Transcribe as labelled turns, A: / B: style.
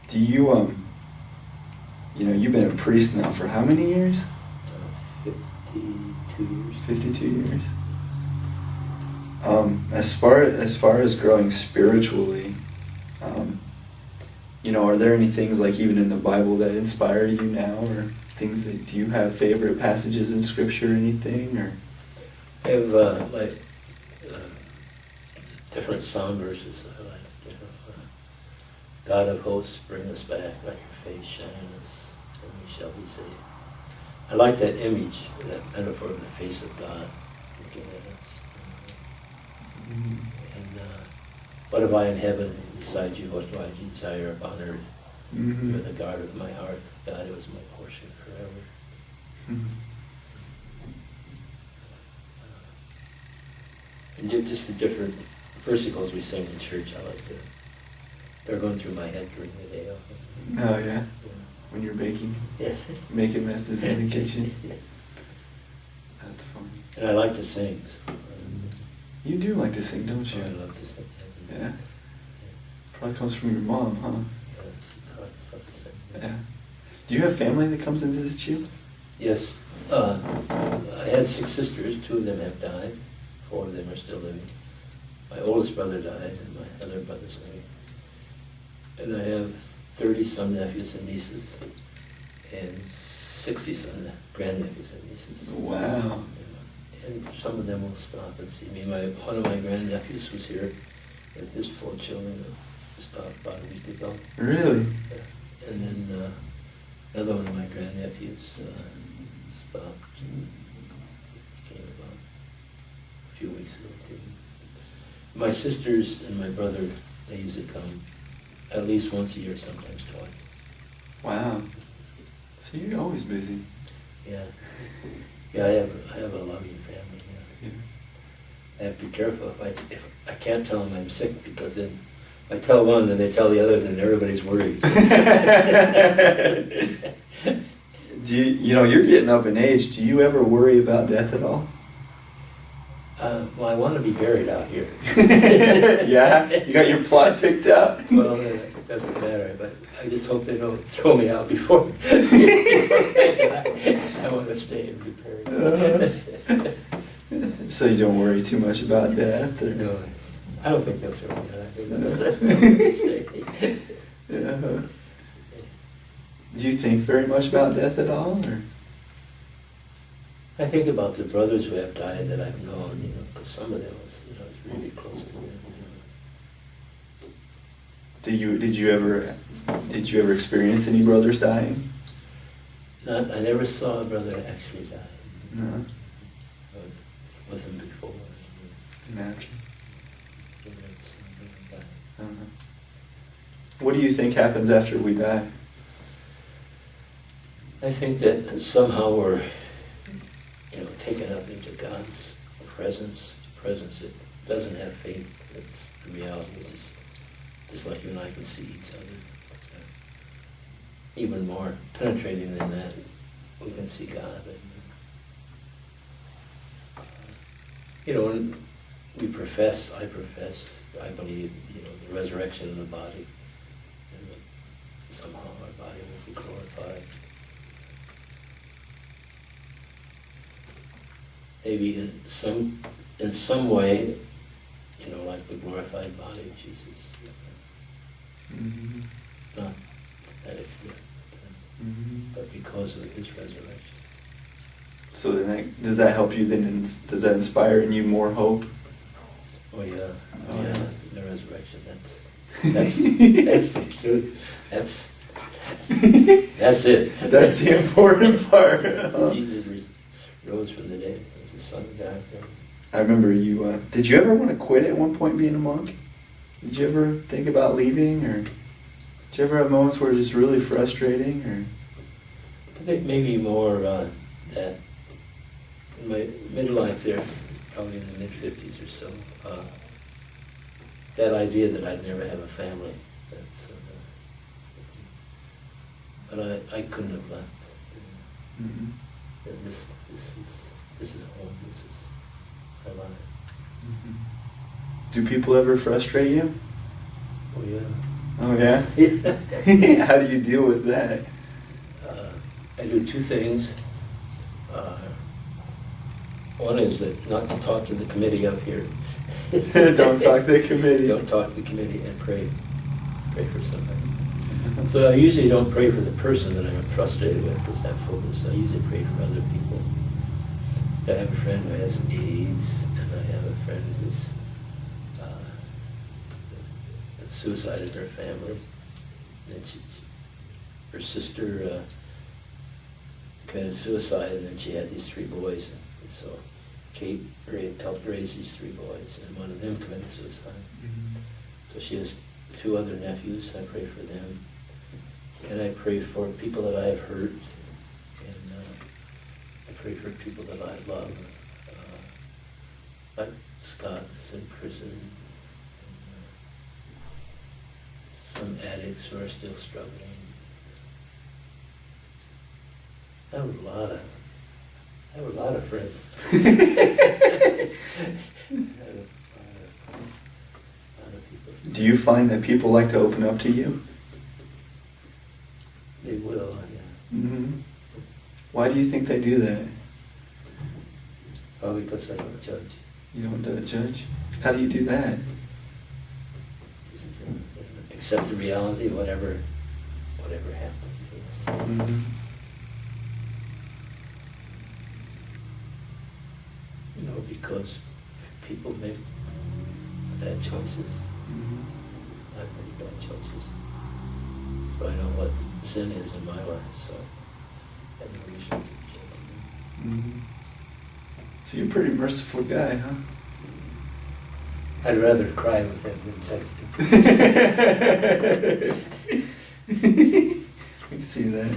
A: Do you, you've been a priest now for how many years?
B: 52 years.
A: 52 years. As far as growing spiritually, are there any things like even in the Bible that inspire you now, or things that, do you have favorite passages in Scripture or anything, or?
B: I have different psalm verses I like. God of hosts, bring us back, let your face shine on us, and we shall be saved. I like that image, that metaphor of the face of God looking at us. And what have I in heaven beside you? What do I desire upon earth?
A: Mm-hmm.
B: You're the guard of my heart. God, it was my portion forever.
A: Mm-hmm.
B: And just the different versicles we sing in church, I like to. They're going through my head during the day often.
A: Oh, yeah? When you're baking?
B: Yeah.
A: Making messes in the kitchen? That's funny.
B: And I like to sing. So,
A: you do like to sing, don't you?
B: I love to sing.
A: Yeah? Probably comes from your mom, huh?
B: Yeah, I love to sing.
A: Yeah. Do you have family that comes and visits you?
B: Yes. I had 6 sisters. 2 of them have died. 4 of them are still living. My oldest brother died, and my other brother's living. And I have 30 some nephews and nieces, and 60 some grandnephews and nieces.
A: Wow.
B: And some of them will stop and see me. One of my grandnephews was here with his 4 children. Stopped about a week ago.
A: Really?
B: Yeah. And then another one of my grandnephews stopped and came about a few weeks ago too. My sisters and my brother, they usually come at least once a year, sometimes twice.
A: Wow. So you're always busy.
B: Yeah. Yeah, I have a loving family. Yeah. I have to be careful if I can't tell them I'm sick, because then I tell one and they tell the others and everybody's worried.
A: Do you're getting up in age. Do you ever worry about death at all?
B: Well, I want to be buried out here.
A: Yeah? You got your plot picked out?
B: Well, it doesn't matter, but I just hope they don't throw me out before I want to stay and be buried.
A: So you don't worry too much about death? Or?
B: No, I don't think they'll throw me out. I think they'll stay.
A: Yeah. Do you think very much about death at all, or?
B: I think about the brothers who have died that I've known, because some of them was, really close to me.
A: Did you ever experience any brothers dying?
B: I never saw a brother actually die.
A: No.
B: I was with him before.
A: Imagine.
B: I never saw him die.
A: Uh-huh. What do you think happens after we die?
B: I think that somehow we're, taken up into God's presence, a presence that doesn't have faith. It's the reality. It's just like you and I can see each other. Even more penetrating than that, we can see God. And, when we profess, I believe, the resurrection of the body, and that somehow our body will be glorified. Maybe in some way, like the glorified body of Jesus.
A: Mm-hmm.
B: Not that it's good, but because of his resurrection.
A: So then does that help you then? Does that inspire in you more hope?
B: Oh yeah,
A: Oh,
B: yeah.
A: yeah.
B: The resurrection. That's the truth. That's it.
A: That's the important part.
B: Jesus rose from the dead. He was the Son of God.
A: I remember you. Did you ever want to quit at one point being a monk? Did you ever think about leaving, or did you ever have moments where it was just really frustrating, or?
B: I think maybe more that in my midlife there, probably in the mid-50s or so, that idea that I'd never have a family. That's, but I couldn't have left.
A: Mm-hmm.
B: This is home. This is our life.
A: Mm-hmm. Do people ever frustrate you?
B: Oh yeah.
A: Oh, yeah? How do you deal with that?
B: I do two things. One is that not to talk to the committee up here.
A: Don't talk to the committee.
B: Don't talk to the committee and pray for somebody. So I usually don't pray for the person that I'm frustrated with, because that focus. I usually pray for other people. I have a friend who has AIDS, and I have a friend who's suicided her family. And her sister committed suicide, and then she had these 3 boys. And so Kate helped raise these 3 boys, and one of them committed suicide.
A: Mm-hmm.
B: So she has 2 other nephews. I pray for them. And I pray for people that I have hurt. And I pray for people that I love. Like Scott is in prison. And, some addicts who are still struggling. I have a lot of friends. I have a lot of people.
A: Do you find that people like to open up to you?
B: They will, yeah.
A: Mm-hmm. Why do you think they do that?
B: Probably because I don't judge.
A: You don't judge? How do you do that?
B: Accept the reality, whatever happens.
A: Mm-hmm.
B: Because people make bad choices.
A: Mm-hmm.
B: I've made bad choices. So I know what sin is in my life, so I have no reason to judge them.
A: Mm-hmm. So you're a pretty merciful guy, huh?
B: I'd rather cry with them than text them.
A: I can see that.